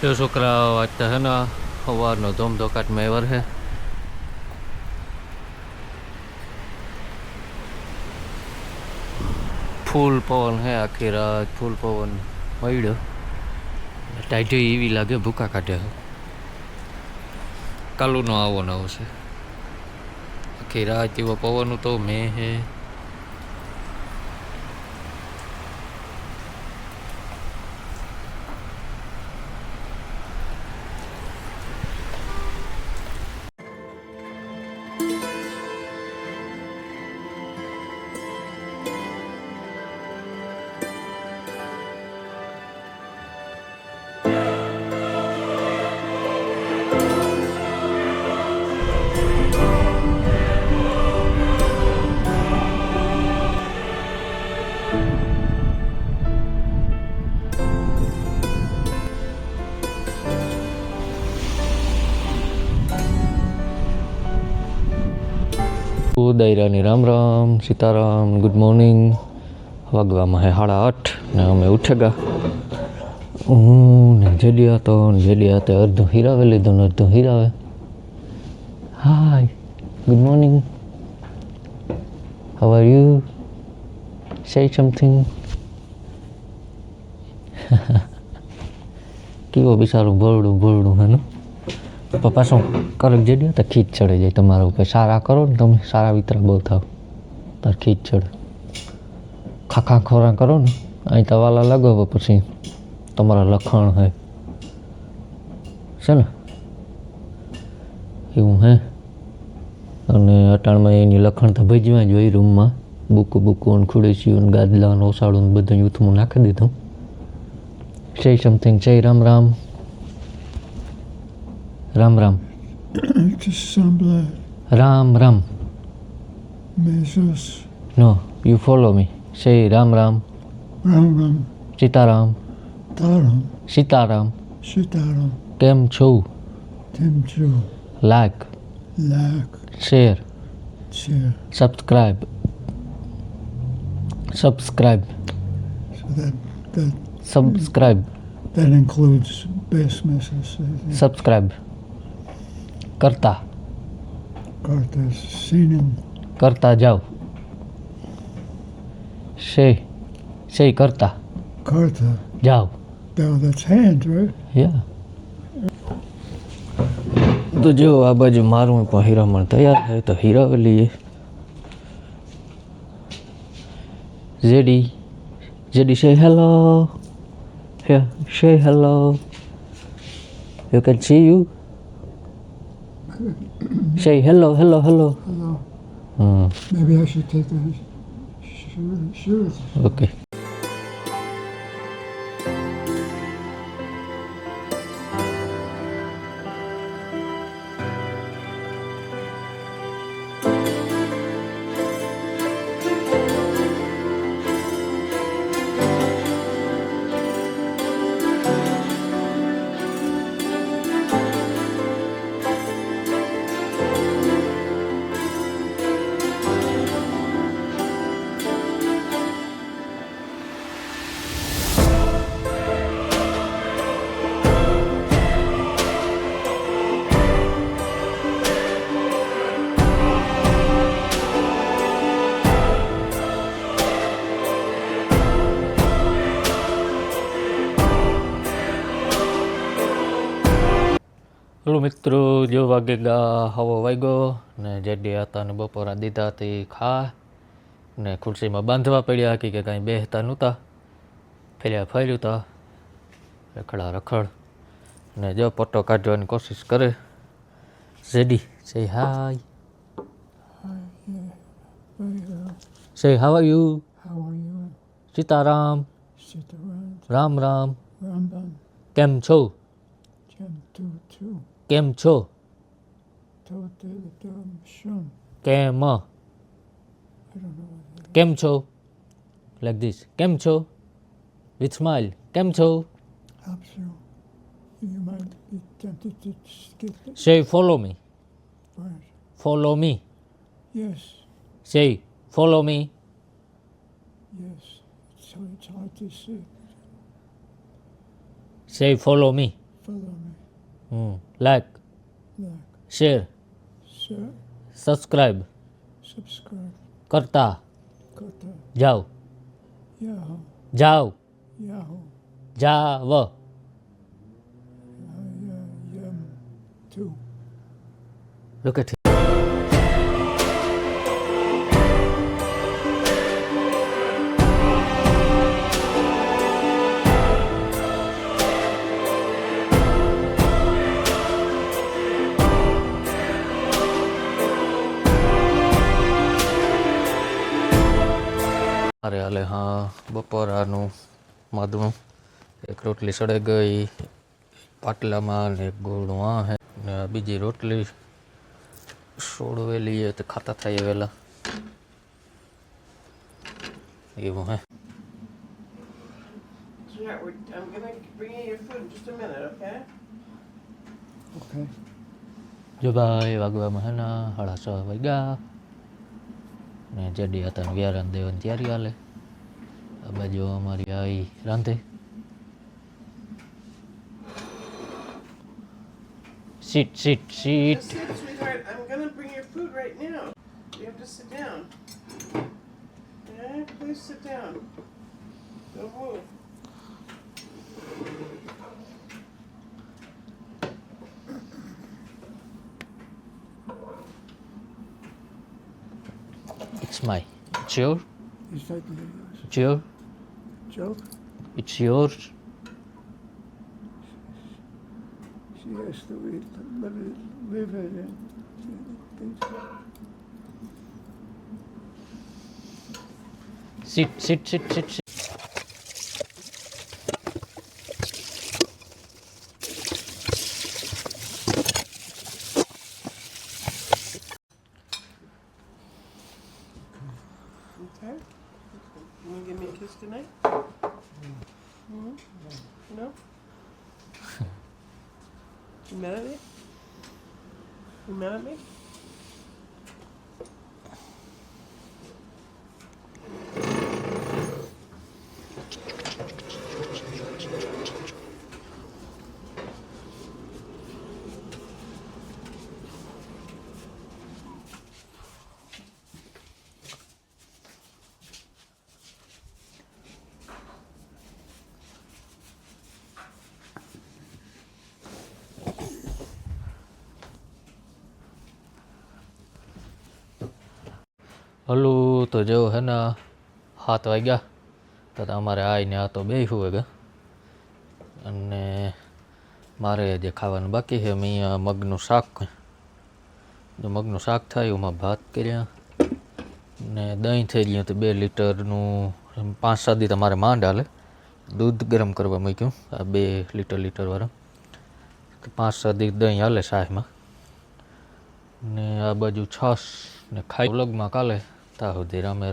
જો છોકરા વાંચતા હે ને સવારનો ધોમધોકાટ મેવર હે ફૂલ પવન હે આખી રાત ફૂલ પવન મળ્યો ટાઈટી એવી લાગે ભૂકા કાઢે કાલુનો આવો નવો છે આખી રાત એવો પવન તો મેં હે દાયરાની રામ રામ સીતારામ ગુડ મોર્નિંગ વાગવામાં હે 8:30 ને અમે ઉઠેગા હું ને જેડિયા તો અડધો હીરાવે લીધો ને અડધો હીરાવે hi good morning how are you say something કેવો બિચારું ભરડું હે ને પપ્પા શું કરક જેડ્યો તો ખીચ ચડે જાય તમારા ઉપર સારા કરો ને તમે સારા વિતરા બહુ થાવ તાર ખીચ ચડે ખાખા ખોરા કરો ને અહીં તવાલા લગાવો પછી તમારા લખણ હે છે ને એવું હે અને અટાણમાં એની લખણ તો ભજવા જ હોય રૂમમાં બુકો ને ખુડેસીઓ ને ગાદલા ને ઓસાડું ને બધું યુથમાં નાખી દીધું say something say Ram Ram Ram Ram Ram Ram no you follow me say Ram Ram Ram Ram Sitaram Taram Sitaram Sitaram केम छो like share subscribe so that subscribe that includes best messages. Subscribe करता Singing. करता जाओ से करता Karta. जाओ Now that's hands, right? યા તો જો આ બાજુ મારું પણ હીરામણ તૈયાર છે તો હીરાવી લઈએ JD say hello here say hello you can see you say hello Hello. hmm. Maybe I should take the shoes. okay hello મિત્રો જો વાગેગા હવો વાગ્યો ને જેડી હતા ને બપોરા દીધા હતી ખા ને ખુરશીમાં બાંધવા પડ્યા કે કાંઈ બેહતા નહોતા ફર્યું તા રખડ ને જો પટ્ટો કાઢવાની કોશિશ કરે જેડી સે હાય સે how are you Sitaram Ram Ram કેમ છો કેમ છો કેમ છો like this કેમ છો with smile કેમ છો You might be tempted to skip it. say follow me Right. follow me Yes. say follow me Yes. So it's hard to see. say follow me follow me. Like Like, share share, subscribe subscribe, કરતા Kota, જાઓ Yahoo, જાઓ Yahoo, જાવ Yum, 2. Look at it. અરે હાલે હા બપોરાનું માદું એક રોટલી સડે ગઈ પાટલામાં ને એક ગોળું આ હે ને આ બીજી રોટલી સોડવેલી હે તે ખાતા થાય વહેલા એવું હે Sweetheart, I'm gonna bring you your food in just a minute, okay? Okay. જો ભાઈ વાગવામાં હે ને 6:30 વાગ્યા ને જડી હતા ને વ્યારાન દેવાની તૈયારી હાલે આ બાજુ અમારી આવી રાંધે sit sit sit Just sit, sweetheart. I'm gonna bring your food right now. You have to sit down. Okay, please sit down. Don't move. It's my. It's your. Is that yours? It's your. Joke? It's yours. She has to live it in. Things. Sit, sit, sit, sit, sit. Okay? You wanna give me a kiss tonight? No? You mad at me? You mad at me? હલું તો જો હે ને 7 વાગ્યા તો અમારે આવીને આ તો બેહું ગયા અને મારે જે ખાવાનું બાકી છે મેં અહીંયા મગનું શાક જો મગનું શાક થાય એમાં ભાત કર્યા ને દહીં થઈ ગયું તો 2 લીટરનું 5-7 દી તમારે માંડ હાલે દૂધ ગરમ કરવા મૂક્યું આ 2 લીટરવાળા તો 5-7 દી દહીં હાલે શાહમાં ને આ બાજુ છાશ ને ખાઈ વ્લોગમાં કાલે તા સુધી રમે